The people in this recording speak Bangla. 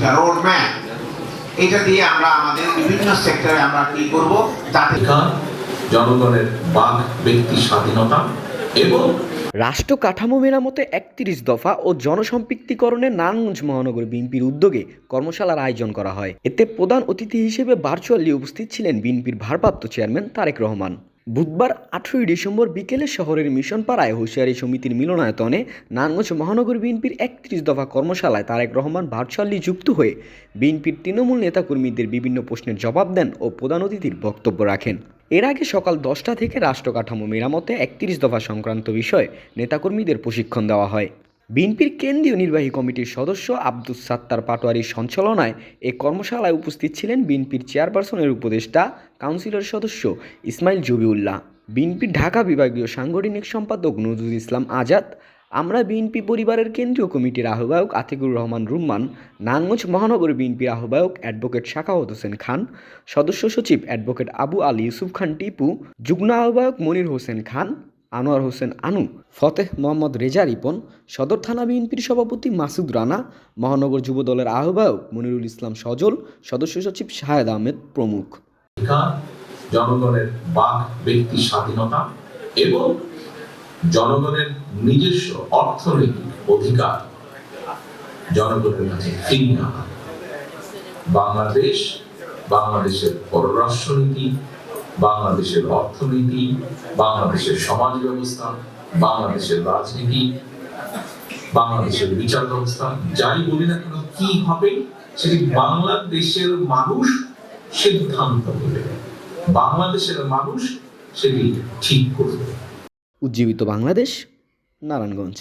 ভূমিকা রোড ম্যাপ, এটা দিয়ে আমরা আমাদের বিভিন্ন সেক্টরে আমরা কি করব, যাতে জনগণের বাক ব্যক্তি স্বাধীনতা এবং রাষ্ট্র কাঠামো মেরামতে ৩১ দফা ও জনসম্পৃক্তীকরণে নারায়ণগঞ্জ মহানগর বিএনপির উদ্যোগে কর্মশালার আয়োজন করা হয়। এতে প্রধান অতিথি হিসেবে ভার্চুয়ালি উপস্থিত ছিলেন বিএনপির ভারপ্রাপ্ত চেয়ারম্যান তারেক রহমান। বুধবার ১৮ ডিসেম্বর বিকেলে শহরের মিশনপাড়ায় হুঁশিয়ারি সমিতির মিলনায়তনে নারায়ণগঞ্জ মহানগর বিএনপির ৩১ দফা কর্মশালায় তারেক রহমান ভার্চুয়ালি যুক্ত হয়ে বিএনপির তৃণমূল নেতাকর্মীদের বিভিন্ন প্রশ্নের জবাব দেন ও প্রধান অতিথির বক্তব্য রাখেন। এর আগে সকাল ১০টা থেকে রাষ্ট্র কাঠামো মেরামতে ৩১ দফা সংক্রান্ত বিষয়ে নেতাকর্মীদের প্রশিক্ষণ দেওয়া হয়। বিএনপির কেন্দ্রীয় নির্বাহী কমিটির সদস্য আব্দুস সাত্তার পাটোয়ারির সঞ্চালনায় এ কর্মশালায় উপস্থিত ছিলেন বিএনপির চেয়ারপারসনের উপদেষ্টা কাউন্সিলর সদস্য ইসমাইল জবিউল্লাহ, বিএনপির ঢাকা বিভাগীয় সাংগঠনিক সম্পাদক নজরুল ইসলাম আজাদ, আমরা বিএনপি পরিবারের কেন্দ্রীয় কমিটির আহ্বায়ক আতিকুর রহমান রুম্মান, নারায়ণগঞ্জ মহানগর বিএনপির আহ্বায়ক অ্যাডভোকেট সাখাওয়াত হোসেন খান, সদস্য সচিব অ্যাডভোকেট আবু আলী ইউসুফ খান টিপু, যুগ্ম আহ্বায়ক মনির হোসেন খান, আনোয়ার হোসেন আনু, ফতেহ মোহাম্মদ রেজা রিপন, সদর থানা বিএনপির সভাপতি মাসুদ রানা, মহানগর যুব দলের আহ্বায়ক মনিরুল ইসলাম সজল, সদস্য সচিব শাহেদ আহমেদ প্রমুখ। জনগণের বাক ব্যক্তি স্বাধীনতা এবং জনগণের নিজস্ব অর্থনৈতিক অধিকার জনগণের কাছে ফিরিয়ে আনা। বাংলাদেশের পররাষ্ট্রনীতি, বাংলাদেশের অর্থনীতি, বাংলাদেশের সমাজ ব্যবস্থা, বাংলাদেশের রাজনীতি, বাংলাদেশের বিচার ব্যবস্থা, যাই বলি না কেন কি হবে সেটি বাংলাদেশের মানুষ সিদ্ধান্ত নেবে, বাংলাদেশের মানুষ সেটি ঠিক করবে। উজ্জীবিত বাংলাদেশ, নারায়ণগঞ্জ।